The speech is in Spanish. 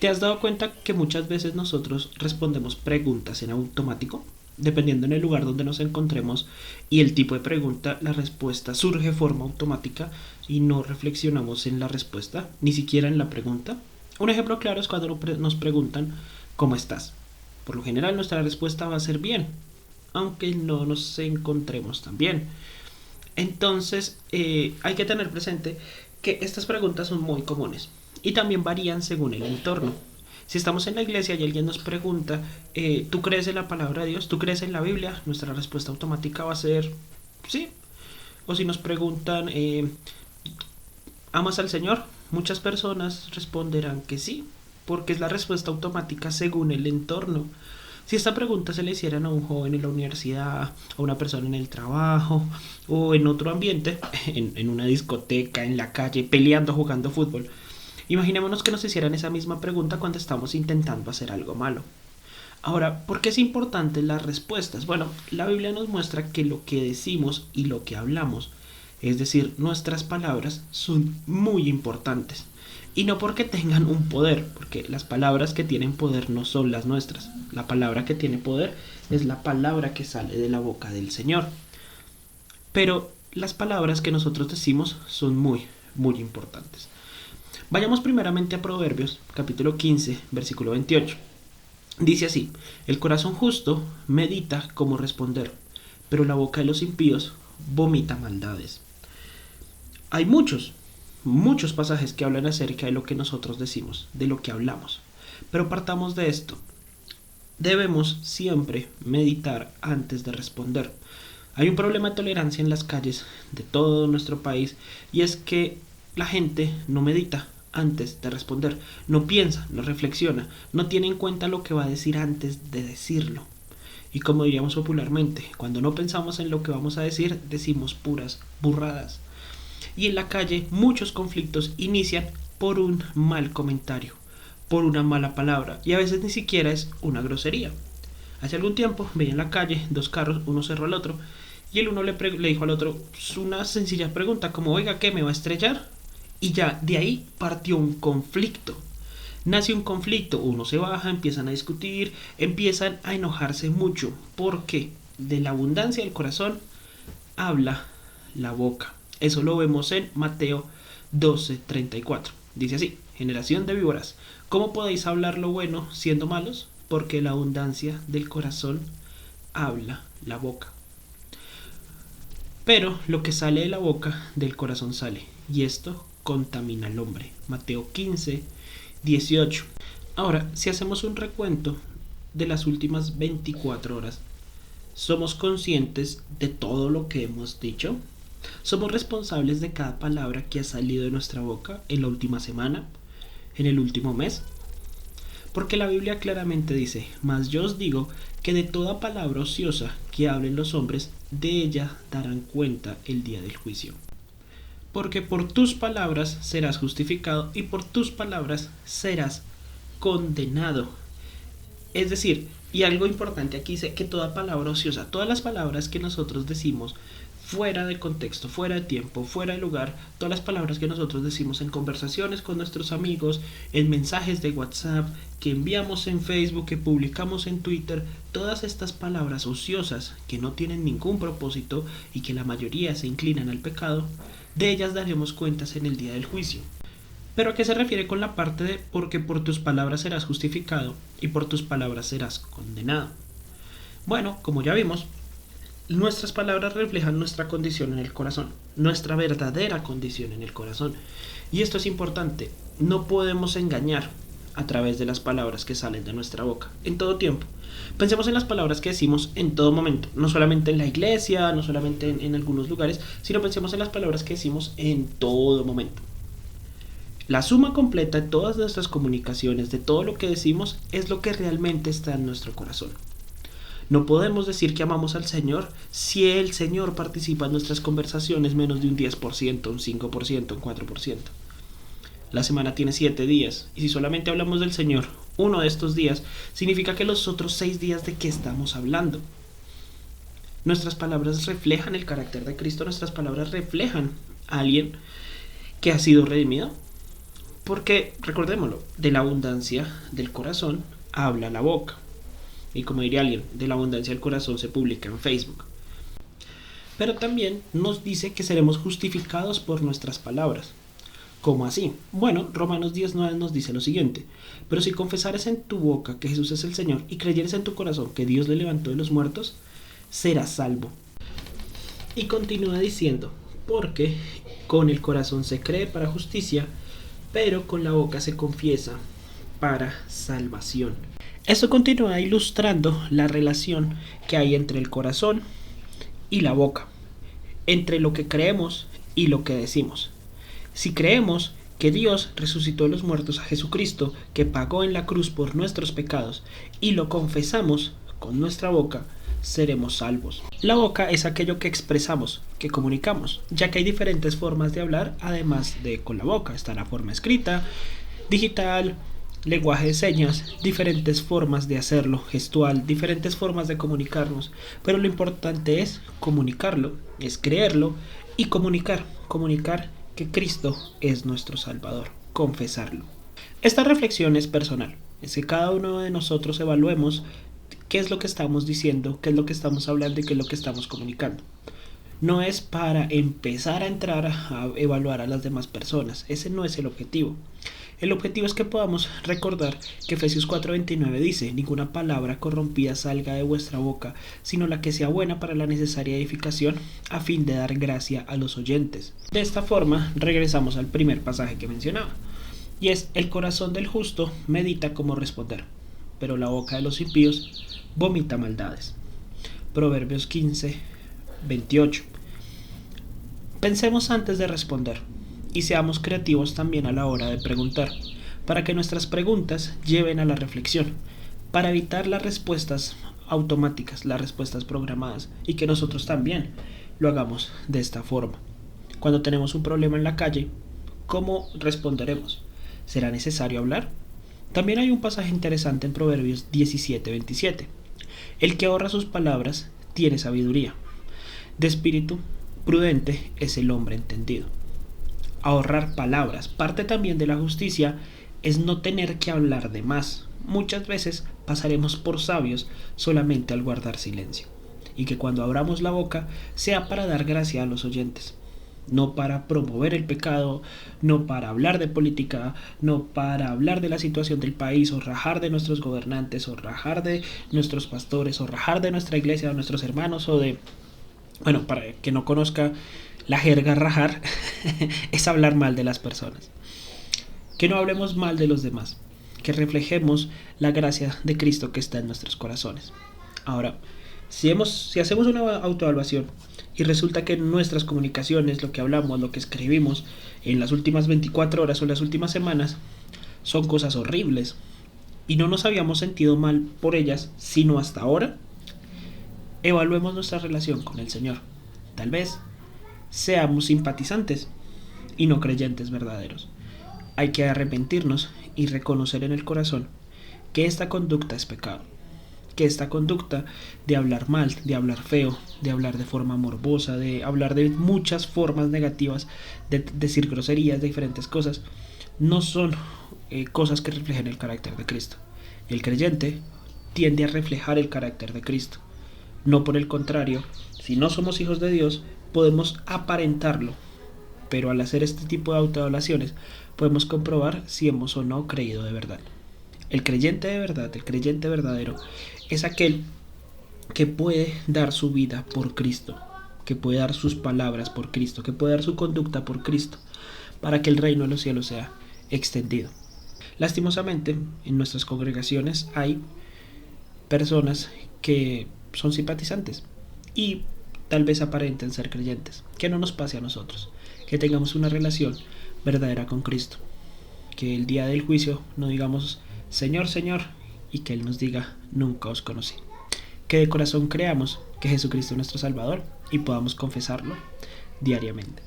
¿Te has dado cuenta que muchas veces nosotros respondemos preguntas en automático? Dependiendo en el lugar donde nos encontremos y el tipo de pregunta, la respuesta surge de forma automática y no reflexionamos en la respuesta, ni siquiera en la pregunta. Un ejemplo claro es cuando nos preguntan ¿cómo estás? Por lo general nuestra respuesta va a ser bien, aunque no nos encontremos tan bien. Entonces hay que tener presente que estas preguntas son muy comunes y también varían según el entorno. Si estamos en la iglesia y alguien nos pregunta, ¿tú crees en la palabra de Dios? ¿Tú crees en la Biblia? Nuestra respuesta automática va a ser sí. O si nos preguntan, ¿amas al Señor? Muchas personas responderán que sí, porque es la respuesta automática según el entorno. Si esta pregunta se le hicieran a un joven en la universidad, a una persona en el trabajo o en otro ambiente, en una discoteca, en la calle, peleando, jugando fútbol, imaginémonos que nos hicieran esa misma pregunta cuando estamos intentando hacer algo malo. Ahora, ¿por qué es importante las respuestas? Bueno, la Biblia nos muestra que lo que decimos y lo que hablamos, es decir, nuestras palabras, son muy importantes. Y no porque tengan un poder, porque las palabras que tienen poder no son las nuestras. La palabra que tiene poder es la palabra que sale de la boca del Señor. Pero las palabras que nosotros decimos son muy, muy importantes. Vayamos primeramente a Proverbios, capítulo 15, versículo 28. Dice así: el corazón justo medita cómo responder, pero la boca de los impíos vomita maldades. Hay muchos pasajes que hablan acerca de lo que nosotros decimos, de lo que hablamos. Pero partamos de esto. Debemos siempre meditar antes de responder. Hay un problema de tolerancia en las calles de todo nuestro país y es que la gente no medita antes de responder, no piensa, no reflexiona, no tiene en cuenta lo que va a decir antes de decirlo. Y como diríamos popularmente, cuando no pensamos en lo que vamos a decir, decimos puras burradas. Y en la calle muchos conflictos inician por un mal comentario, por una mala palabra, y a veces ni siquiera es una grosería. Hace algún tiempo veía en la calle dos carros, uno cerró al otro, y el uno le dijo al otro una sencilla pregunta como: oiga, ¿qué me va a estrellar? Y ya de ahí partió un conflicto. Nace un conflicto, uno se baja, empiezan a discutir, empiezan a enojarse mucho, porque de la abundancia del corazón habla la boca. Eso lo vemos en Mateo 12:34. Dice así: generación de víboras, ¿cómo podéis hablar lo bueno siendo malos? Porque la abundancia del corazón habla la boca. Pero lo que sale de la boca, del corazón sale, y esto contamina al hombre. Mateo 15:18. Ahora, si hacemos un recuento de las últimas 24 horas, ¿somos conscientes de todo lo que hemos dicho? ¿Somos responsables de cada palabra que ha salido de nuestra boca en la última semana, en el último mes? Porque la Biblia claramente dice: mas yo os digo que de toda palabra ociosa que hablen los hombres, de ella darán cuenta el día del juicio. Porque por tus palabras serás justificado y por tus palabras serás condenado. Es decir, y algo importante aquí dice que toda palabra ociosa, todas las palabras que nosotros decimos fuera de contexto, fuera de tiempo, fuera de lugar, todas las palabras que nosotros decimos en conversaciones con nuestros amigos, en mensajes de WhatsApp, que enviamos en Facebook, que publicamos en Twitter, todas estas palabras ociosas que no tienen ningún propósito y que la mayoría se inclinan al pecado, de ellas daremos cuentas en el día del juicio. ¿Pero a qué se refiere con la parte de porque por tus palabras serás justificado y por tus palabras serás condenado? Bueno, como ya vimos, nuestras palabras reflejan nuestra condición en el corazón, nuestra verdadera condición en el corazón. Y esto es importante, no podemos engañar a través de las palabras que salen de nuestra boca, en todo tiempo. Pensemos en las palabras que decimos en todo momento, no solamente en la iglesia, no solamente en algunos lugares, sino pensemos en las palabras que decimos en todo momento. La suma completa de todas nuestras comunicaciones, de todo lo que decimos, es lo que realmente está en nuestro corazón. No podemos decir que amamos al Señor si el Señor participa en nuestras conversaciones menos de un 10%, un 5%, un 4%. La semana tiene 7 días y si solamente hablamos del Señor uno de estos días, significa que los otros 6 días de qué estamos hablando. Nuestras palabras reflejan el carácter de Cristo, nuestras palabras reflejan a alguien que ha sido redimido. Porque, recordémoslo, de la abundancia del corazón habla la boca. Y como diría alguien, de la abundancia del corazón se publica en Facebook. Pero también nos dice que seremos justificados por nuestras palabras. ¿Cómo así? Bueno, Romanos 10:9 nos dice lo siguiente: pero si confesares en tu boca que Jesús es el Señor y creyeres en tu corazón que Dios le levantó de los muertos, serás salvo. Y continúa diciendo: porque con el corazón se cree para justicia, pero con la boca se confiesa para salvación. Esto continúa ilustrando la relación que hay entre el corazón y la boca, entre lo que creemos y lo que decimos. Si creemos que Dios resucitó de los muertos a Jesucristo, que pagó en la cruz por nuestros pecados, y lo confesamos con nuestra boca, seremos salvos. La boca es aquello que expresamos, que comunicamos, ya que hay diferentes formas de hablar, además de con la boca. Está la forma escrita, digital, lenguaje de señas, diferentes formas de hacerlo, gestual, diferentes formas de comunicarnos, pero lo importante es comunicarlo, es creerlo y comunicar que Cristo es nuestro Salvador, confesarlo. Esta reflexión es personal, es que cada uno de nosotros evaluemos qué es lo que estamos diciendo, qué es lo que estamos hablando y qué es lo que estamos comunicando. No es para empezar a entrar a evaluar a las demás personas, ese no es el objetivo. El objetivo es que podamos recordar que Efesios 4:29 dice: ninguna palabra corrompida salga de vuestra boca, sino la que sea buena para la necesaria edificación, a fin de dar gracia a los oyentes. De esta forma, regresamos al primer pasaje que mencionaba, y es: el corazón del justo medita cómo responder, pero la boca de los impíos vomita maldades. Proverbios 15:28. Pensemos antes de responder y seamos creativos también a la hora de preguntar, para que nuestras preguntas lleven a la reflexión, para evitar las respuestas automáticas, las respuestas programadas, y que nosotros también lo hagamos de esta forma. Cuando tenemos un problema en la calle, ¿cómo responderemos? ¿Será necesario hablar? También hay un pasaje interesante en Proverbios 17:27. El que ahorra sus palabras tiene sabiduría. De espíritu prudente es el hombre entendido. Ahorrar palabras. Parte también de la justicia es no tener que hablar de más. Muchas veces pasaremos por sabios solamente al guardar silencio. Y que cuando abramos la boca sea para dar gracia a los oyentes. No para promover el pecado, no para hablar de política, no para hablar de la situación del país, o rajar de nuestros gobernantes, o rajar de nuestros pastores, o rajar de nuestra iglesia, de nuestros hermanos, o de... Bueno, para que no conozca la jerga, rajar es hablar mal de las personas. Que no hablemos mal de los demás, que reflejemos la gracia de Cristo que está en nuestros corazones. Ahora, si hacemos una autoevaluación y resulta que en nuestras comunicaciones, lo que hablamos, lo que escribimos en las últimas 24 horas o en las últimas semanas son cosas horribles y no nos habíamos sentido mal por ellas sino hasta ahora, evaluemos nuestra relación con el Señor. Tal vez seamos simpatizantes y no creyentes verdaderos. Hay que arrepentirnos y reconocer en el corazón que esta conducta es pecado, que esta conducta de hablar mal, de hablar feo, de hablar de forma morbosa, de hablar de muchas formas negativas, de decir groserías, de diferentes cosas, no son cosas que reflejen el carácter de Cristo. El creyente tiende a reflejar el carácter de Cristo. No por el contrario, si no somos hijos de Dios, podemos aparentarlo, pero al hacer este tipo de autoevaluaciones podemos comprobar si hemos o no creído de verdad. El creyente de verdad, el creyente verdadero, es aquel que puede dar su vida por Cristo, que puede dar sus palabras por Cristo, que puede dar su conducta por Cristo, para que el reino de los cielos sea extendido. Lastimosamente, en nuestras congregaciones hay personas que son simpatizantes y tal vez aparenten ser creyentes. Que no nos pase a nosotros, que tengamos una relación verdadera con Cristo, que el día del juicio no digamos Señor, Señor, y que Él nos diga nunca os conocí. Que de corazón creamos que Jesucristo es nuestro Salvador y podamos confesarlo diariamente.